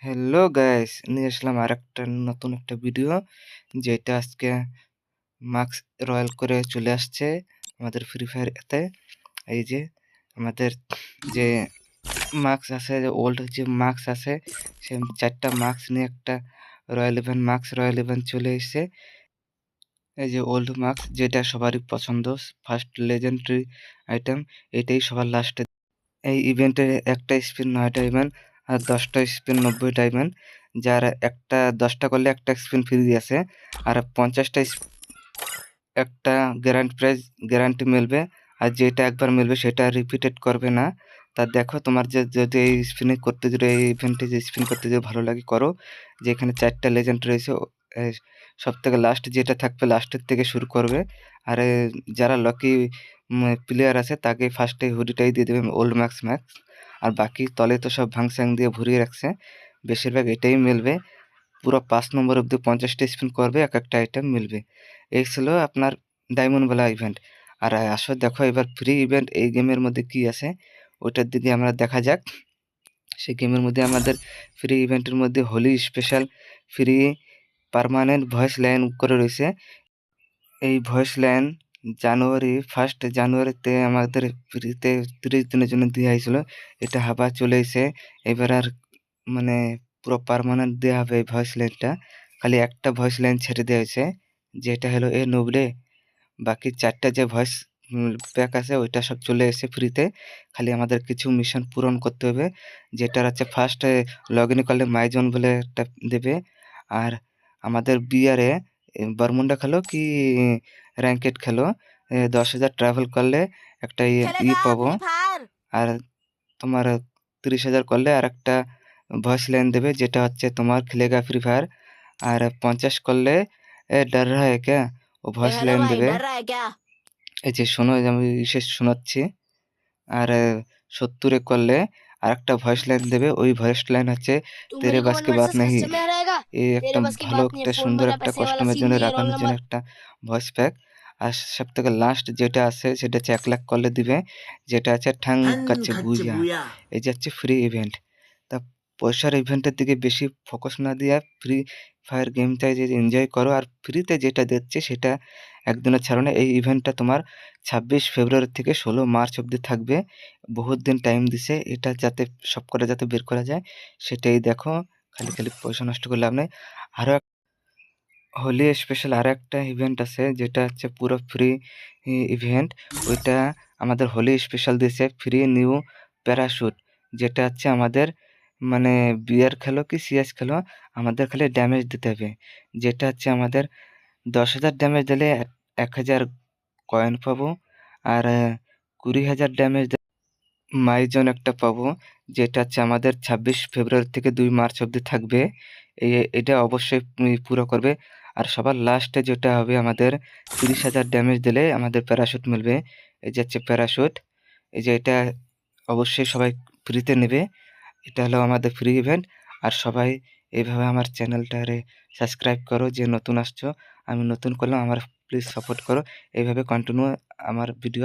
Hello guys, নিয়ে আসলাম আরেকটা নতুন একটা ভিডিও যেটা আজকে মার্কস রয়্যাল করে চলে আসছে আমাদের ফ্রি ফায়ার এতে। এই যে আমাদের যে মার্কস আছে, যে ওল্ড যে মার্কস আছে, সে 4টা মার্কস নিয়ে একটা royal event marks royal event চলে এসেছে। এই যে ওল্ড মার্কস, যেটা সবারই পছন্দ, ফার্স্ট লেজেন্ডারি আইটেম, এটাই সবার লাস্টে। এই ইভেন্টে একটা স্পিন 9টা ইভেন্ট আর 10টা স্পিন 90টা ইভেন্ট। যার একটা 10টা করলে একটা স্পিন ফ্রি আছে, আর 50টা একটা গ্যারান্টি মিলবে। আর যেটা একবার মিলবে সেটা রিপিটেড করবে না। তা দেখো, তোমার যদি এই স্পিনে করতে, যদি এই ইভেন্টে যে স্পিন করতে যদি ভালো লাগে করো। যে এখানে 4টা লেজেন্ড রয়েছে, সব থেকে লাস্ট যেটা থাকবে লাস্টের থেকে শুরু করবে। আর যারা লকি প্লেয়ার আছে তাকে ফার্স্টে হুডিটাই দিয়ে দেবে, ওল্ড ম্যাক্স। আর বাকি তলে তো সব ভাংস্যাং দিয়ে ভরিয়ে রাখছে, বেশিরভাগ এটাই মিলবে। পুরো 5 নম্বর অব্দি 50টা স্পিন করবে, এক একটা আইটেম মিলবে। এই ছিল আপনার ডায়মন্ড বেলা ইভেন্ট। আর আসো দেখো এবার ফ্রি ইভেন্ট এই গেমের মধ্যে কি আছে, ওইটার দিকে আমরা দেখা যাক। সেই গেমের মধ্যে আমাদের ফ্রি ইভেন্টের মধ্যে Holi special free permanent voice line করে রয়েছে। এই ভয়েস লাইন ফার্স্ট জানুয়ারিতে আমাদের ফ্রিতে 30 দিনের জন্য দেওয়া হয়েছিল। এটা আবার চলে এসে এবার আর মানে পুরো পার্মানেন্ট দেওয়া হবে এই ভয়েস লাইনটা। খালি একটা ভয়েস লাইন ছেড়ে দেওয়া হয়েছে, যেটা হলো এ নোবলে। বাকি 4টা যে ভয়েস প্যাক আছে ওইটা সব চলে এসেছে ফ্রিতে। খালি আমাদের কিছু মিশন পূরণ করতে হবে, যেটার হচ্ছে ফার্স্টে লগ ইন করলে মাইজন বলে একটা দেবে। আর আমাদের বিয়ারে বারমুন্ডা খেলো কি র্যাঙ্কেড খেলো, 10,000 ট্রাভেল করলে একটা পাবো। আর তোমার 30,000 করলে আর একটা ভয়েস লাইন দেবে, যেটা হচ্ছে তোমার খেলেগা ফ্রি ফায়ার। আর 50 করলে ডর রহা হ্যায় ক্যা, ও ভয়েস লাইন দেবে। এই যে শোনো, এই যে আমি শেষ শোনাচ্ছি। আর 70 করলে আরেকটা ভয়েস লাইন দেবে। ওই ভয়েস লাইন হচ্ছে तू তেরে मेरे को বাস কে 1 বাত वर्सेस নেহি। कस्टम में रहेगा। এই একটা तेरे बस की ভালো बात नहीं है, একটা फोन সুন্দর मेरा একটা पैसे वाला কাস্টমার सीन জন্য नहीं है, रोल রাখানোর জন্য नंबर। একটা ভয়েস প্যাক। আর সবথেকে লাস্ট যেটা আছে সেটা হচ্ছে 1 লাখ করলে দিবে, যেটা আছে ঠাং কাচ্ছে বুইয়া। এই যে হচ্ছে ফ্রি ইভেন্ট। তা পয়সার ইভেন্টের দিকে বেশি ফোকাস না দিয়ে ফ্রি ফায়ার গেমটাই যে এনজয় করো। আর ফ্রিতে যেটা দিচ্ছে সেটা একদিনের ছাড়ো না। এই ইভেন্টটা তোমার 26 ফেব্রুয়ারি থেকে 16 মার্চ অবধি থাকবে। বহুত দিন টাইম দিছে, এটা যাতে সবকটা যাতে বের করা যায় সেটাই দেখো। খালি পয়সা নষ্ট করে লাভ নেই। আরও হোলি স্পেশাল আরো একটা ইভেন্ট আছে, যেটা হচ্ছে পুরো ফ্রি ইভেন্ট। ওইটা আমাদের হোলি স্পেশাল দিয়েছে ফ্রি নিউ প্যারাশুট, যেটা হচ্ছে আমাদের মানে বিয়ার খেলো কি সিএস খেলো, আমাদের খালি ড্যামেজ দিতে হবে। যেটা হচ্ছে আমাদের 10,000 ড্যামেজ দিলে 1,000 কয়েন পাবো। আর 20,000 ড্যামেজ মাইজন একটা পাবো, যেটা হচ্ছে আমাদের 26 ফেব্রুয়ারি থেকে 2 মার্চ অবধি থাকবে। এটা অবশ্যই পুরো করবে। আর সবার লাস্টে যেটা হবে আমাদের 30,000 ড্যামেজ দিলে আমাদের প্যারাশুট মিলবে। এই যে হচ্ছে প্যারাশুট, এই যে এটা অবশ্যই সবাই ফ্রিতে নেবে। এটা হলো আমাদের ফ্রি ইভেন্ট। আর সবাই এইভাবে আমার চ্যানেলটারে সাবস্ক্রাইব করো, যে নতুন আসছো। আমি নতুন করলাম, আমার প্লিজ সাপোর্ট করো। এইভাবে কন্টিনিউ আমার ভিডিও